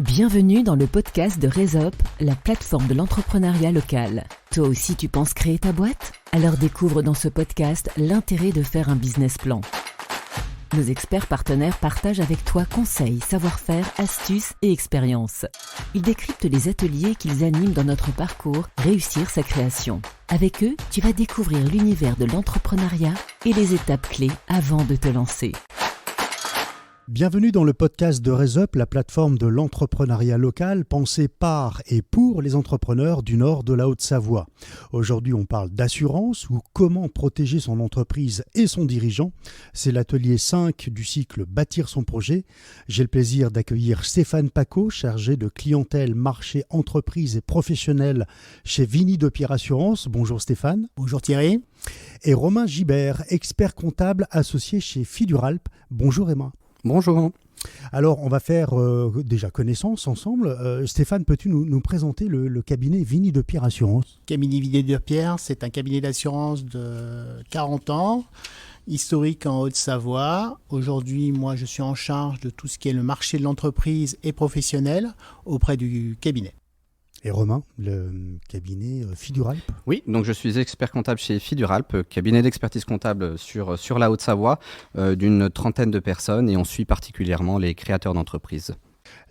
Bienvenue dans le podcast de Resop, la plateforme de l'entrepreneuriat local. Toi aussi tu penses créer ta boîte ? Alors découvre dans ce podcast l'intérêt de faire un business plan. Nos experts partenaires partagent avec toi conseils, savoir-faire, astuces et expériences. Ils décryptent les ateliers qu'ils animent dans notre parcours Réussir sa création. Avec eux, tu vas découvrir l'univers de l'entrepreneuriat et les étapes clés avant de te lancer. Bienvenue dans le podcast de Resop, la plateforme de l'entrepreneuriat local pensée par et pour les entrepreneurs du nord de la Haute-Savoie. Aujourd'hui, on parle d'assurance ou comment protéger son entreprise et son dirigeant. C'est l'atelier 5 du cycle Bâtir son projet. J'ai le plaisir d'accueillir Stéphane Paco, chargé de clientèle, marché, entreprise et professionnel chez Vigny de Pierre Assurance. Bonjour Stéphane. Bonjour Thierry. Et Romain Gibert, expert comptable associé chez Fiduralp. Bonjour Emma. Bonjour. Alors, on va faire déjà connaissance ensemble. Stéphane, peux-tu nous présenter le cabinet Vigny de Pierre Assurance ? Cabinet Vigny de Pierre, c'est un cabinet d'assurance de 40 ans, historique en Haute-Savoie. Aujourd'hui, moi, je suis en charge de tout ce qui est le marché de l'entreprise et professionnel auprès du cabinet. Et Romain, le cabinet Fiduralp ? Oui, donc je suis expert comptable chez Fiduralp, cabinet d'expertise comptable sur la Haute-Savoie, d'une trentaine de personnes, et on suit particulièrement les créateurs d'entreprises.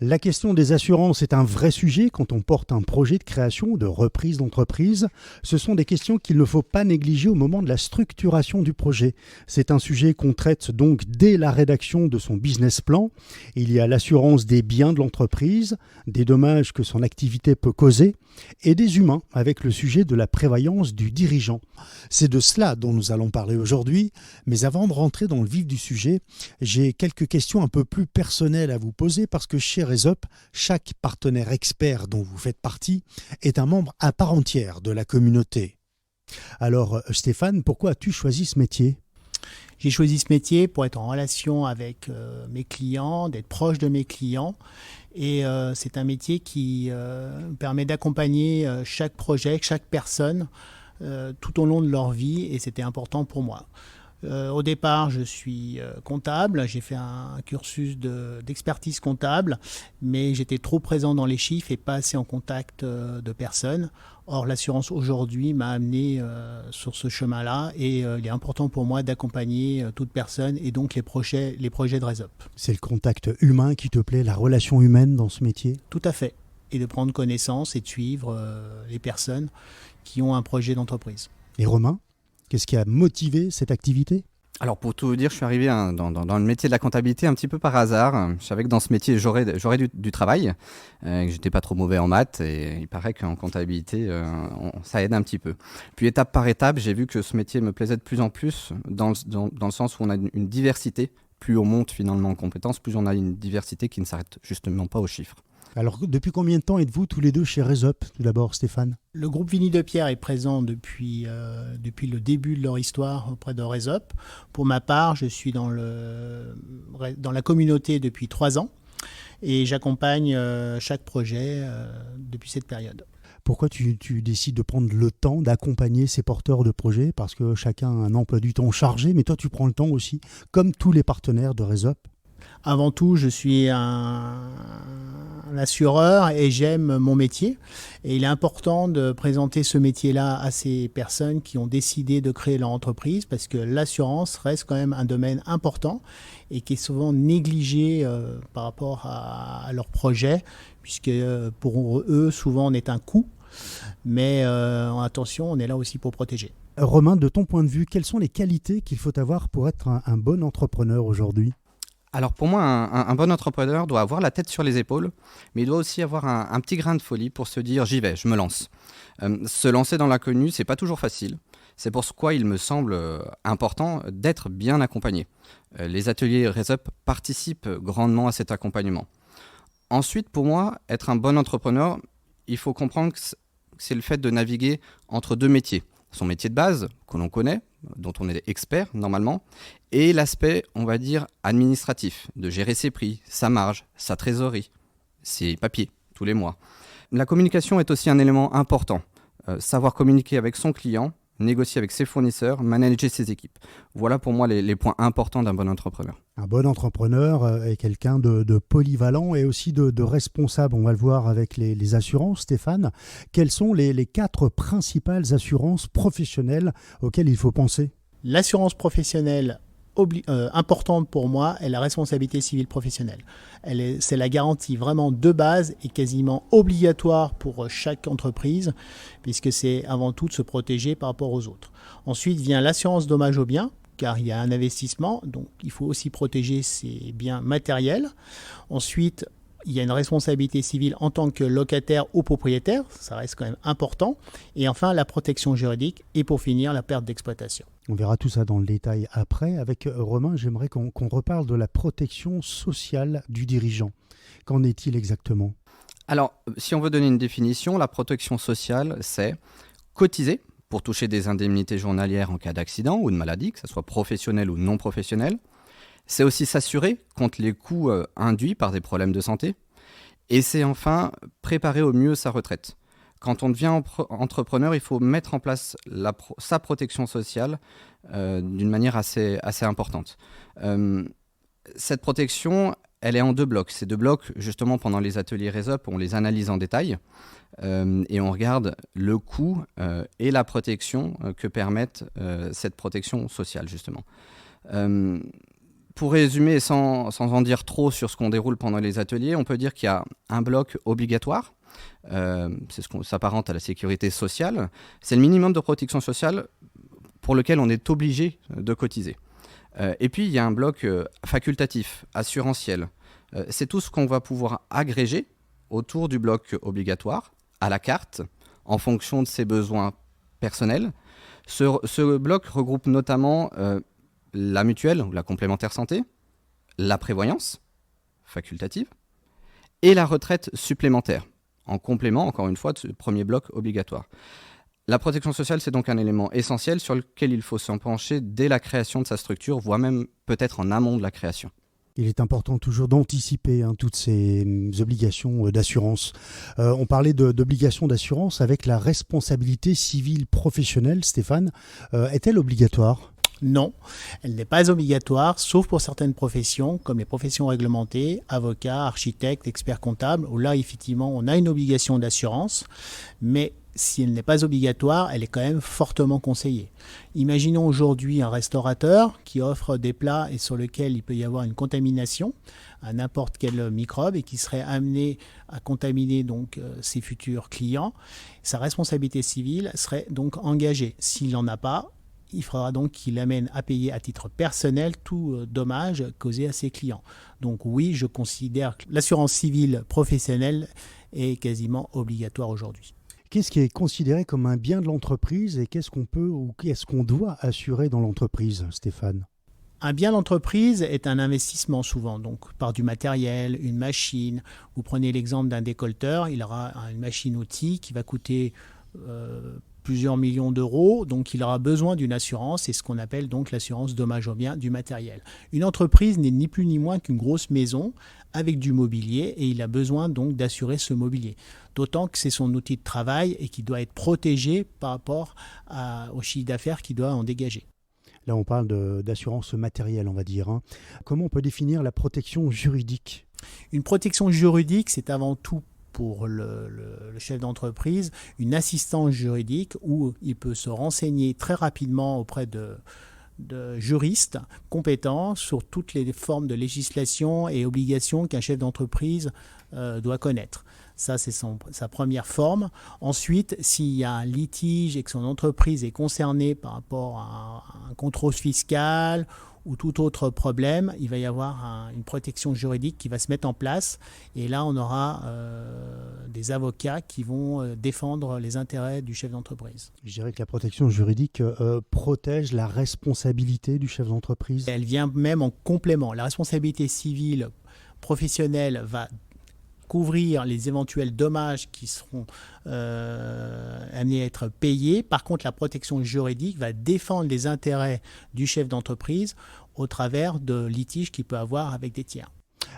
La question des assurances est un vrai sujet quand on porte un projet de création ou de reprise d'entreprise. Ce sont des questions qu'il ne faut pas négliger au moment de la structuration du projet. C'est un sujet qu'on traite donc dès la rédaction de son business plan. Il y a l'assurance des biens de l'entreprise, des dommages que son activité peut causer, et des humains avec le sujet de la prévoyance du dirigeant. C'est de cela dont nous allons parler aujourd'hui, mais avant de rentrer dans le vif du sujet, j'ai quelques questions un peu plus personnelles à vous poser parce que chez Resop, chaque partenaire expert dont vous faites partie est un membre à part entière de la communauté. Alors Stéphane, pourquoi as-tu choisi ce métier ? J'ai choisi ce métier pour être en relation avec mes clients, d'être proche de mes clients. Et c'est un métier qui permet d'accompagner chaque projet, chaque personne tout au long de leur vie, et c'était important pour moi. Au départ, je suis comptable, j'ai fait un cursus d'expertise comptable, mais j'étais trop présent dans les chiffres et pas assez en contact de personnes. Or, l'assurance aujourd'hui m'a amené sur ce chemin-là, et il est important pour moi d'accompagner toute personne et donc les projets de Resop. C'est le contact humain qui te plaît, la relation humaine dans ce métier ? Tout à fait, et de prendre connaissance et de suivre les personnes qui ont un projet d'entreprise. Et Romain ? Qu'est-ce qui a motivé cette activité ? Alors pour tout vous dire, je suis arrivé dans le métier de la comptabilité un petit peu par hasard. Je savais que dans ce métier, j'aurais du travail, que j'étais pas trop mauvais en maths, et il paraît qu'en comptabilité, ça aide un petit peu. Puis étape par étape, j'ai vu que ce métier me plaisait de plus en plus, dans le sens où on a une diversité. Plus on monte finalement en compétences, plus on a une diversité qui ne s'arrête justement pas aux chiffres. Alors, depuis combien de temps êtes-vous tous les deux chez Resop, tout d'abord, Stéphane ? Le groupe Vigny de Pierre est présent depuis le début de leur histoire auprès de Resop. Pour ma part, je suis dans la communauté depuis 3 ans et j'accompagne chaque projet depuis cette période. Pourquoi tu décides de prendre le temps d'accompagner ces porteurs de projets ? Parce que chacun a un emploi du temps chargé, mais toi, tu prends le temps aussi, comme tous les partenaires de Resop. Avant tout, je suis un assureur et j'aime mon métier. Et il est important de présenter ce métier-là à ces personnes qui ont décidé de créer leur entreprise, parce que l'assurance reste quand même un domaine important et qui est souvent négligé par rapport à leur projet, puisque pour eux, souvent, on est un coût. Mais attention, on est là aussi pour protéger. Romain, de ton point de vue, quelles sont les qualités qu'il faut avoir pour être un bon entrepreneur aujourd'hui ? Alors pour moi, un bon entrepreneur doit avoir la tête sur les épaules, mais il doit aussi avoir un petit grain de folie pour se dire « j'y vais, je me lance ». Se lancer dans l'inconnu, c'est pas toujours facile. C'est pourquoi il me semble important d'être bien accompagné. Les ateliers Resop participent grandement à cet accompagnement. Ensuite, pour moi, être un bon entrepreneur, il faut comprendre que c'est le fait de naviguer entre 2 métiers. Son métier de base, que l'on connaît, dont on est expert normalement, et l'aspect, on va dire, administratif, de gérer ses prix, sa marge, sa trésorerie, ses papiers, tous les mois. La communication est aussi un élément important. Savoir communiquer avec son client, négocier avec ses fournisseurs, manager ses équipes. Voilà pour moi les points importants d'un bon entrepreneur. Un bon entrepreneur est quelqu'un de polyvalent et aussi de responsable. On va le voir avec les assurances. Stéphane, quelles sont les 4 principales assurances professionnelles auxquelles il faut penser ? L'assurance professionnelle importante pour moi est la responsabilité civile professionnelle. C'est la garantie vraiment de base et quasiment obligatoire pour chaque entreprise, puisque c'est avant tout de se protéger par rapport aux autres. Ensuite vient l'assurance dommage aux biens, car il y a un investissement, donc il faut aussi protéger ses biens matériels. Ensuite, il y a une responsabilité civile en tant que locataire ou propriétaire, ça reste quand même important. Et enfin, la protection juridique et pour finir, la perte d'exploitation. On verra tout ça dans le détail après. Avec Romain, j'aimerais qu'on reparle de la protection sociale du dirigeant. Qu'en est-il exactement ? Alors, si on veut donner une définition, la protection sociale, c'est cotiser pour toucher des indemnités journalières en cas d'accident ou de maladie, que ce soit professionnel ou non professionnel. C'est aussi s'assurer contre les coûts induits par des problèmes de santé. Et c'est enfin préparer au mieux sa retraite. Quand on devient entrepreneur, il faut mettre en place sa protection sociale d'une manière assez importante. Cette protection, elle est en 2 blocs. Ces 2 blocs, justement, pendant les ateliers RESOP, on les analyse en détail et on regarde le coût et la protection que permettent cette protection sociale, justement. Pour résumer, sans en dire trop sur ce qu'on déroule pendant les ateliers, on peut dire qu'il y a un bloc obligatoire, c'est ce qu'on s'apparente à la sécurité sociale. C'est le minimum de protection sociale pour lequel on est obligé de cotiser. Et puis, il y a un bloc facultatif, assurantiel. C'est tout ce qu'on va pouvoir agréger autour du bloc obligatoire, à la carte, en fonction de ses besoins personnels. Ce bloc regroupe notamment la mutuelle ou la complémentaire santé, la prévoyance facultative et la retraite supplémentaire, en complément, encore une fois, de ce premier bloc obligatoire. La protection sociale, c'est donc un élément essentiel sur lequel il faut s'en pencher dès la création de sa structure, voire même peut-être en amont de la création. Il est important toujours d'anticiper toutes ces obligations d'assurance. On parlait d'obligations d'assurance avec la responsabilité civile professionnelle. Stéphane, est-elle obligatoire ? Non, elle n'est pas obligatoire, sauf pour certaines professions, comme les professions réglementées, avocats, architectes, experts comptables, où là, effectivement, on a une obligation d'assurance, mais si elle n'est pas obligatoire, elle est quand même fortement conseillée. Imaginons aujourd'hui un restaurateur qui offre des plats et sur lesquels il peut y avoir une contamination à n'importe quel microbe et qui serait amené à contaminer donc ses futurs clients. Sa responsabilité civile serait donc engagée. S'il n'en a pas, il faudra donc qu'il amène à payer à titre personnel tout dommage causé à ses clients. Donc oui, je considère que l'assurance civile professionnelle est quasiment obligatoire aujourd'hui. Qu'est-ce qui est considéré comme un bien de l'entreprise et qu'est-ce qu'on peut ou qu'est-ce qu'on doit assurer dans l'entreprise, Stéphane ? Un bien d'entreprise est un investissement souvent, donc par du matériel, une machine. Vous prenez l'exemple d'un décolleteur, il aura une machine-outil qui va coûter plusieurs millions d'euros, donc il aura besoin d'une assurance, c'est ce qu'on appelle donc l'assurance dommage aux biens du matériel. Une entreprise n'est ni plus ni moins qu'une grosse maison avec du mobilier et il a besoin donc d'assurer ce mobilier. D'autant que c'est son outil de travail et qui doit être protégé par rapport au chiffre d'affaires qu'il doit en dégager. Là, on parle d'assurance matérielle, on va dire. Comment on peut définir la protection juridique ? Une protection juridique, c'est avant tout pour le chef d'entreprise, une assistance juridique où il peut se renseigner très rapidement auprès de juristes compétents sur toutes les formes de législation et obligations qu'un chef d'entreprise doit connaître. Ça, c'est sa première forme. Ensuite, s'il y a un litige et que son entreprise est concernée par rapport à un contrôle fiscal ou tout autre problème, il va y avoir une protection juridique qui va se mettre en place. Et là, on aura des avocats qui vont défendre les intérêts du chef d'entreprise. Je dirais que la protection juridique protège la responsabilité du chef d'entreprise. Elle vient même en complément. La responsabilité civile professionnelle va couvrir les éventuels dommages qui seront amenés à être payés. Par contre, la protection juridique va défendre les intérêts du chef d'entreprise au travers de litiges qu'il peut avoir avec des tiers.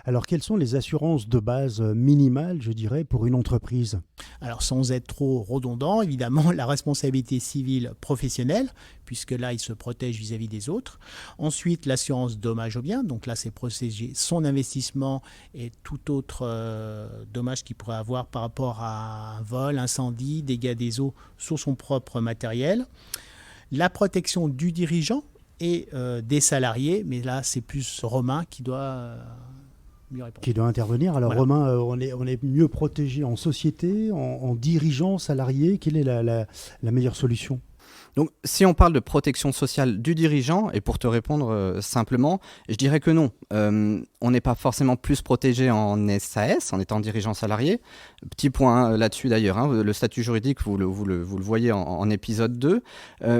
Alors, quelles sont les assurances de base minimales, je dirais, pour une entreprise ? Alors sans être trop redondant, évidemment, la responsabilité civile professionnelle, puisque là, il se protège vis-à-vis des autres. Ensuite, l'assurance dommage aux biens, donc là, c'est protéger son investissement et tout autre dommage qu'il pourrait avoir par rapport à un vol, incendie, dégâts des eaux sur son propre matériel. La protection du dirigeant et des salariés, mais là, c'est plus Romain qui doit... Qui doit intervenir. Alors Voilà. Romain, on est mieux protégé en société, en dirigeant, salarié. Quelle est la meilleure solution ? Donc, si on parle de protection sociale du dirigeant, et pour te répondre simplement, je dirais que non. On n'est pas forcément plus protégé en SAS, en étant dirigeant salarié. Petit point là-dessus d'ailleurs, le statut juridique, vous le voyez en épisode 2,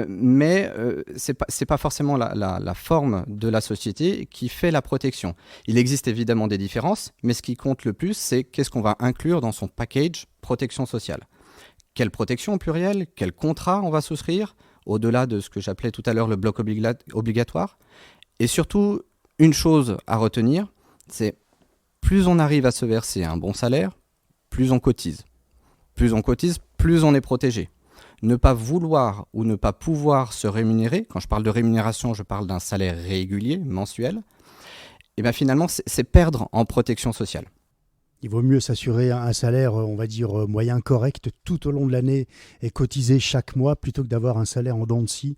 mais c'est pas forcément la forme de la société qui fait la protection. Il existe évidemment des différences, mais ce qui compte le plus, c'est qu'est-ce qu'on va inclure dans son package protection sociale. Quelle protection au pluriel ? Quel contrat on va souscrire ? Au-delà de ce que j'appelais tout à l'heure le bloc obligatoire. Et surtout, une chose à retenir, c'est plus on arrive à se verser un bon salaire, plus on cotise. Plus on cotise, plus on est protégé. Ne pas vouloir ou ne pas pouvoir se rémunérer, quand je parle de rémunération, je parle d'un salaire régulier, mensuel, et bien finalement, c'est perdre en protection sociale. Il vaut mieux s'assurer un salaire, on va dire, moyen correct tout au long de l'année et cotiser chaque mois plutôt que d'avoir un salaire en dents de scie.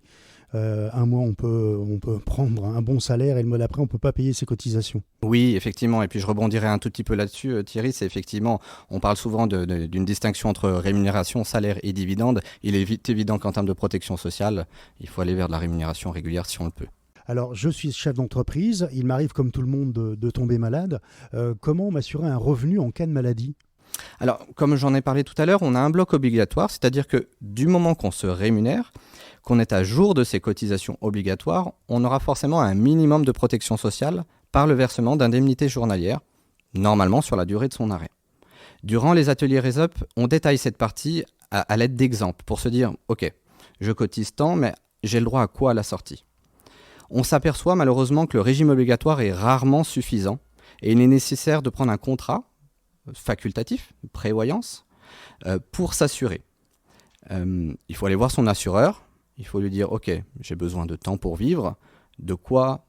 Un mois, on peut prendre un bon salaire et le mois d'après, on ne peut pas payer ses cotisations. Oui, effectivement. Et puis, je rebondirai un tout petit peu là-dessus, Thierry. C'est effectivement, on parle souvent d'une distinction entre rémunération, salaire et dividende. Il est évident qu'en termes de protection sociale, il faut aller vers de la rémunération régulière si on le peut. Alors, je suis chef d'entreprise. Il m'arrive, comme tout le monde, de tomber malade. Comment m'assurer un revenu en cas de maladie ? Alors, comme j'en ai parlé tout à l'heure, on a un bloc obligatoire, c'est-à-dire que du moment qu'on se rémunère, qu'on est à jour de ces cotisations obligatoires, on aura forcément un minimum de protection sociale par le versement d'indemnités journalières, normalement sur la durée de son arrêt. Durant les ateliers RESOP, on détaille cette partie à l'aide d'exemples pour se dire « Ok, je cotise tant, mais j'ai le droit à quoi à la sortie ?» On s'aperçoit malheureusement que le régime obligatoire est rarement suffisant et il est nécessaire de prendre un contrat facultatif, prévoyance, pour s'assurer. Il faut aller voir son assureur, il faut lui dire « Ok, j'ai besoin de temps pour vivre, de quoi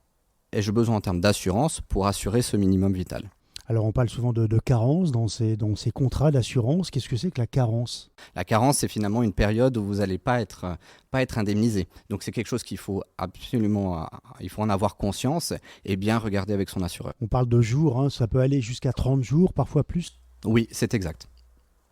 ai-je besoin en termes d'assurance pour assurer ce minimum vital ?» Alors, on parle souvent de carence dans ces contrats d'assurance. Qu'est-ce que c'est que la carence ? La carence, c'est finalement une période où vous n'allez pas être indemnisé. Donc, c'est quelque chose qu'il faut absolument il faut en avoir conscience et bien regarder avec son assureur. On parle de jours, ça peut aller jusqu'à 30 jours, parfois plus. Oui, c'est exact.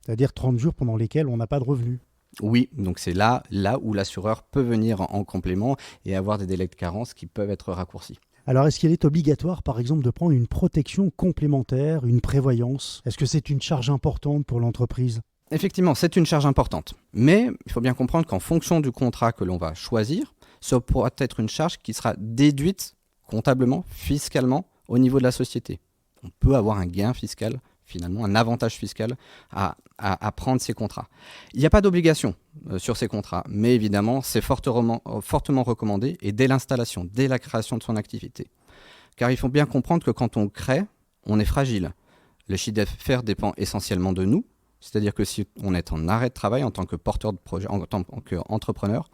C'est-à-dire 30 jours pendant lesquels on n'a pas de revenus. Oui, donc c'est là où l'assureur peut venir en complément et avoir des délais de carence qui peuvent être raccourcis. Alors, est-ce qu'il est obligatoire, par exemple, de prendre une protection complémentaire, une prévoyance ? Est-ce que c'est une charge importante pour l'entreprise ? Effectivement, c'est une charge importante. Mais il faut bien comprendre qu'en fonction du contrat que l'on va choisir, ça pourra être une charge qui sera déduite comptablement, fiscalement, au niveau de la société. On peut avoir un gain fiscal, finalement, un avantage fiscal à prendre ces contrats. Il n'y a pas d'obligation sur ces contrats, mais évidemment, c'est fortement recommandé et dès l'installation, dès la création de son activité. Car il faut bien comprendre que quand on crée, on est fragile. Le chiffre d'affaires dépend essentiellement de nous, c'est-à-dire que si on est en arrêt de travail en tant que porteur de projet, en tant qu'entrepreneur,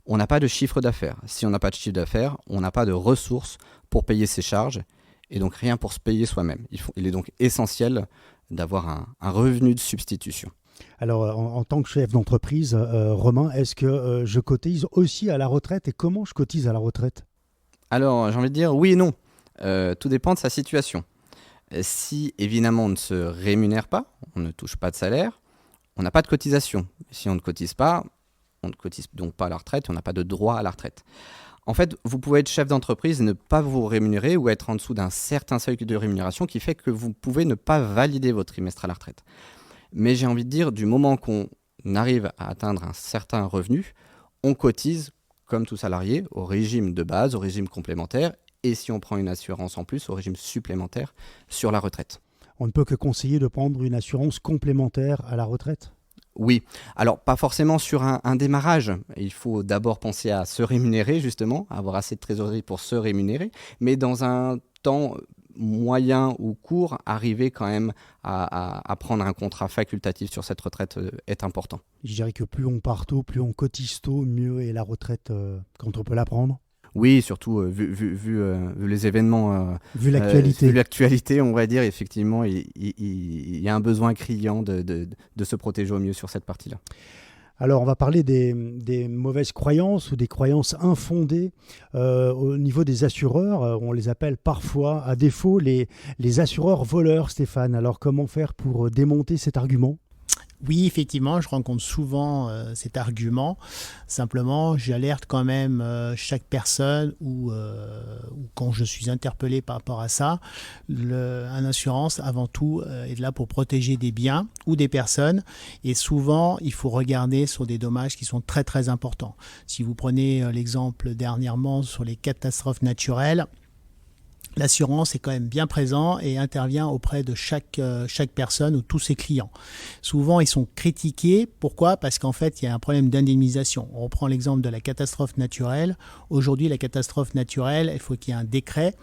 on n'a pas de chiffre d'affaires. Si on n'a pas de chiffre d'affaires, on n'a pas de ressources pour payer ses charges et donc rien pour se payer soi-même. Il est donc essentiel d'avoir un revenu de substitution. Alors, en tant que chef d'entreprise, Romain, est-ce que je cotise aussi à la retraite et comment je cotise à la retraite ? Alors, j'ai envie de dire oui et non. Tout dépend de sa situation. Si, évidemment, on ne se rémunère pas, on ne touche pas de salaire, on n'a pas de cotisation. Si on ne cotise pas, on ne cotise donc pas à la retraite, on n'a pas de droit à la retraite. En fait, vous pouvez être chef d'entreprise et ne pas vous rémunérer ou être en dessous d'un certain seuil de rémunération qui fait que vous pouvez ne pas valider votre trimestre à la retraite. Mais j'ai envie de dire, du moment qu'on arrive à atteindre un certain revenu, on cotise, comme tout salarié, au régime de base, au régime complémentaire, et si on prend une assurance en plus, au régime supplémentaire sur la retraite. On ne peut que conseiller de prendre une assurance complémentaire à la retraite ? Oui, alors pas forcément sur un démarrage. Il faut d'abord penser à se rémunérer justement, avoir assez de trésorerie pour se rémunérer, mais dans un temps moyen ou court, arriver quand même à prendre un contrat facultatif sur cette retraite est important. Je dirais que plus on part tôt, plus on cotise tôt, mieux est la retraite quand on peut la prendre. Oui, surtout vu les événements, vu l'actualité. Vu l'actualité, on va dire effectivement, il y a un besoin criant de se protéger au mieux sur cette partie-là. Alors, on va parler des mauvaises croyances ou des croyances infondées au niveau des assureurs. On les appelle parfois, à défaut, les assureurs voleurs, Stéphane. Alors, comment faire pour démonter cet argument ? Oui, effectivement, je rencontre souvent cet argument. Simplement, j'alerte quand même chaque personne ou quand je suis interpellé par rapport à ça. Un assurance, avant tout, est là pour protéger des biens ou des personnes. Et souvent, il faut regarder sur des dommages qui sont très, très importants. Si vous prenez l'exemple dernièrement sur les catastrophes naturelles, l'assurance est quand même bien présent et intervient auprès de chaque personne ou tous ses clients. Souvent, ils sont critiqués. Pourquoi ? Parce qu'en fait, il y a un problème d'indemnisation. On reprend l'exemple de la catastrophe naturelle. Aujourd'hui, la catastrophe naturelle, il faut qu'il y ait un décret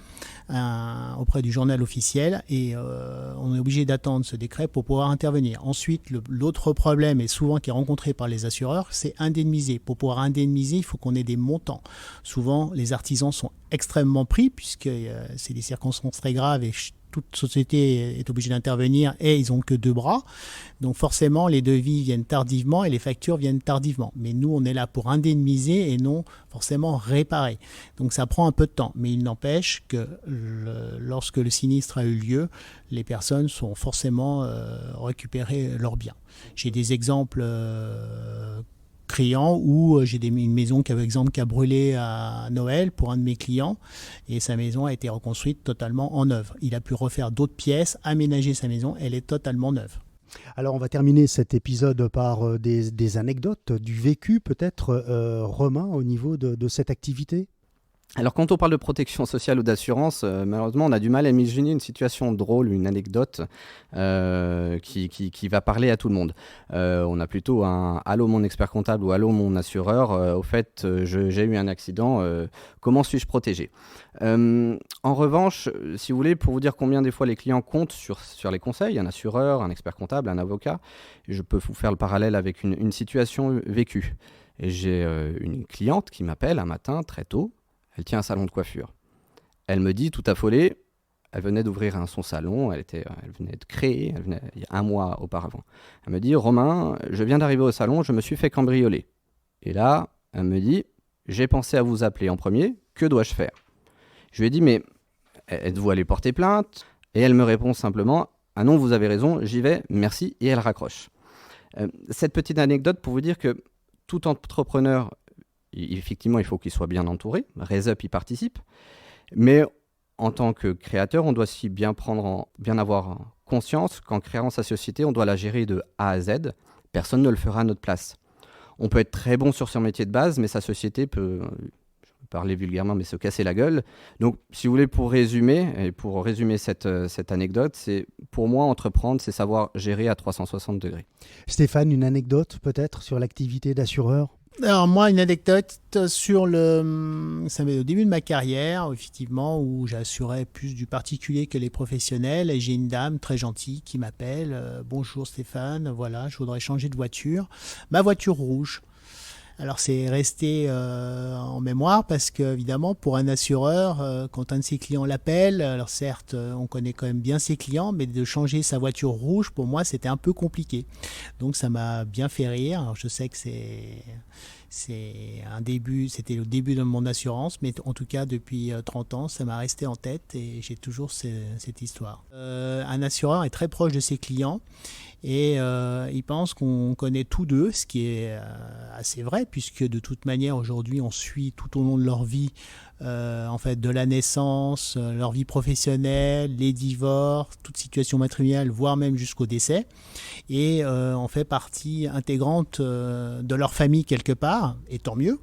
auprès du journal officiel et on est obligé d'attendre ce décret pour pouvoir intervenir. Ensuite, l'autre problème, et souvent qui est rencontré par les assureurs, c'est indemniser. Pour pouvoir indemniser, il faut qu'on ait des montants. Souvent, les artisans sont extrêmement pris puisque c'est des circonstances très graves et toute société est obligée d'intervenir et ils n'ont que 2 bras. Donc forcément, les devis viennent tardivement et les factures viennent tardivement. Mais nous, on est là pour indemniser et non forcément réparer. Donc ça prend un peu de temps. Mais il n'empêche que lorsque le sinistre a eu lieu, les personnes sont forcément récupérées leurs biens. J'ai des exemples criant où j'ai une maison qui a brûlé à Noël pour un de mes clients et sa maison a été reconstruite totalement en neuve. Il a pu refaire d'autres pièces, aménager sa maison, elle est totalement neuve. Alors on va terminer cet épisode par des anecdotes du vécu peut-être, Romain, au niveau de cette activité. Alors quand on parle de protection sociale ou d'assurance, malheureusement on a du mal à imaginer une situation drôle, une anecdote qui va parler à tout le monde. On a plutôt un « Allô mon expert comptable » ou « Allô mon assureur ». Au fait, j'ai eu un accident, comment suis-je protégé ? En revanche, si vous voulez, pour vous dire combien des fois les clients comptent sur les conseils, un assureur, un expert comptable, un avocat, je peux vous faire le parallèle avec une situation vécue. Et j'ai une cliente qui m'appelle un matin très tôt. Elle tient un salon de coiffure. Elle me dit, tout affolée, elle venait d'ouvrir son salon, elle venait de créer, il y a 1 mois auparavant. Elle me dit, Romain, je viens d'arriver au salon, je me suis fait cambrioler. Et là, elle me dit, j'ai pensé à vous appeler en premier, que dois-je faire ? Je lui ai dit, mais êtes-vous allé porter plainte ? Et elle me répond simplement, ah non, vous avez raison, j'y vais, merci, et elle raccroche. Cette petite anecdote pour vous dire que tout entrepreneur, effectivement, il faut qu'il soit bien entouré. RaisUp y participe. Mais en tant que créateur, on doit aussi bien avoir conscience qu'en créant sa société, on doit la gérer de A à Z. Personne ne le fera à notre place. On peut être très bon sur son métier de base, mais sa société peut, je vais parler vulgairement, mais se casser la gueule. Donc, si vous voulez, pour résumer cette anecdote, c'est pour moi, entreprendre, c'est savoir gérer à 360 degrés. Stéphane, une anecdote peut-être sur l'activité d'assureur ? Alors moi, une anecdote sur ça m'est au début de ma carrière, effectivement, où j'assurais plus du particulier que les professionnels. Et j'ai une dame très gentille qui m'appelle. Bonjour Stéphane, voilà, je voudrais changer de voiture. Ma voiture rouge. Alors c'est resté en mémoire parce qu'évidemment pour un assureur, quand un de ses clients l'appelle, alors certes on connaît quand même bien ses clients, mais de changer sa voiture rouge pour moi c'était un peu compliqué. Donc ça m'a bien fait rire. Alors je sais que c'était le début de mon assurance, mais en tout cas depuis 30 ans ça m'a resté en tête et j'ai toujours cette histoire. Un assureur est très proche de ses clients. Et ils pensent qu'on connaît tous d'eux, ce qui est assez vrai, puisque de toute manière, aujourd'hui, on suit tout au long de leur vie, en fait, de la naissance, leur vie professionnelle, les divorces, toute situation matrimoniale, voire même jusqu'au décès. Et on fait partie intégrante de leur famille quelque part, et tant mieux.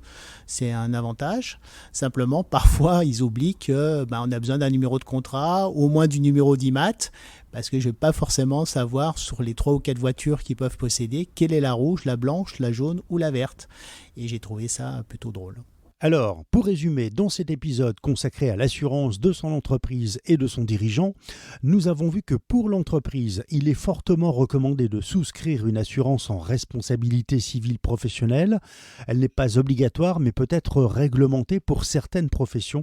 C'est un avantage. Simplement, parfois, ils oublient qu'on a besoin d'un numéro de contrat, au moins du numéro d'IMAT, parce que je ne vais pas forcément savoir sur les 3 ou 4 voitures qu'ils peuvent posséder, quelle est la rouge, la blanche, la jaune ou la verte. Et j'ai trouvé ça plutôt drôle. Alors, pour résumer, dans cet épisode consacré à l'assurance de son entreprise et de son dirigeant, nous avons vu que pour l'entreprise, il est fortement recommandé de souscrire une assurance en responsabilité civile professionnelle. Elle n'est pas obligatoire, mais peut être réglementée pour certaines professions.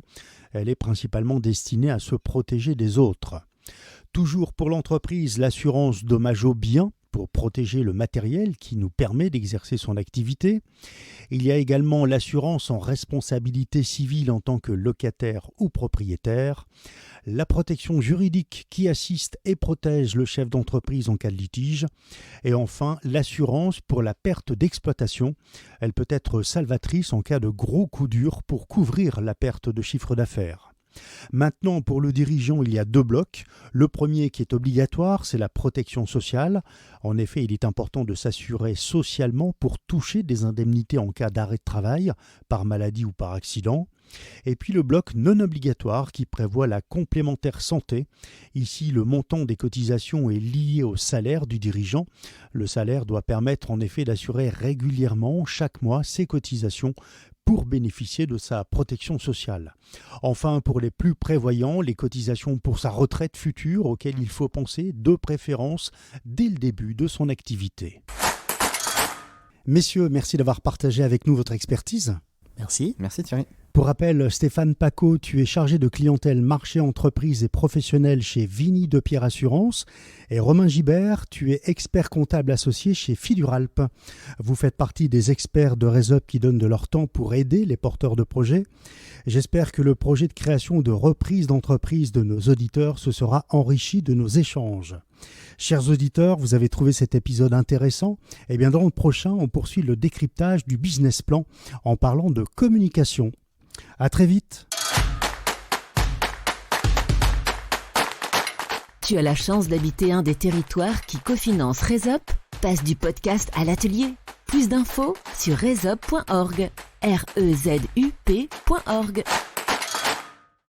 Elle est principalement destinée à se protéger des autres. Toujours pour l'entreprise, l'assurance dommage aux biens, pour protéger le matériel qui nous permet d'exercer son activité. Il y a également l'assurance en responsabilité civile en tant que locataire ou propriétaire, la protection juridique qui assiste et protège le chef d'entreprise en cas de litige, et enfin l'assurance pour la perte d'exploitation. Elle peut être salvatrice en cas de gros coup dur pour couvrir la perte de chiffre d'affaires. Maintenant, pour le dirigeant, il y a 2 blocs. Le premier qui est obligatoire, c'est la protection sociale. En effet, il est important de s'assurer socialement pour toucher des indemnités en cas d'arrêt de travail, par maladie ou par accident. Et puis le bloc non obligatoire qui prévoit la complémentaire santé. Ici, le montant des cotisations est lié au salaire du dirigeant. Le salaire doit permettre en effet d'assurer régulièrement chaque mois ses cotisations pour bénéficier de sa protection sociale. Enfin, pour les plus prévoyants, les cotisations pour sa retraite future auxquelles il faut penser de préférence dès le début de son activité. Messieurs, merci d'avoir partagé avec nous votre expertise. Merci. Merci Thierry. Pour rappel, Stéphane Paco, tu es chargé de clientèle marché, entreprise et professionnel chez Vigny de Pierre Assurance. Et Romain Gibert, tu es expert comptable associé chez Fiduralp. Vous faites partie des experts de RESOP qui donnent de leur temps pour aider les porteurs de projets. J'espère que le projet de création de reprise d'entreprise de nos auditeurs se sera enrichi de nos échanges. Chers auditeurs, vous avez trouvé cet épisode intéressant? Eh bien, dans le prochain, on poursuit le décryptage du business plan en parlant de communication. À très vite. Tu as la chance d'habiter un des territoires qui cofinance RESOP? Passe du podcast à l'atelier. Plus d'infos sur resop.org. REZUP.org.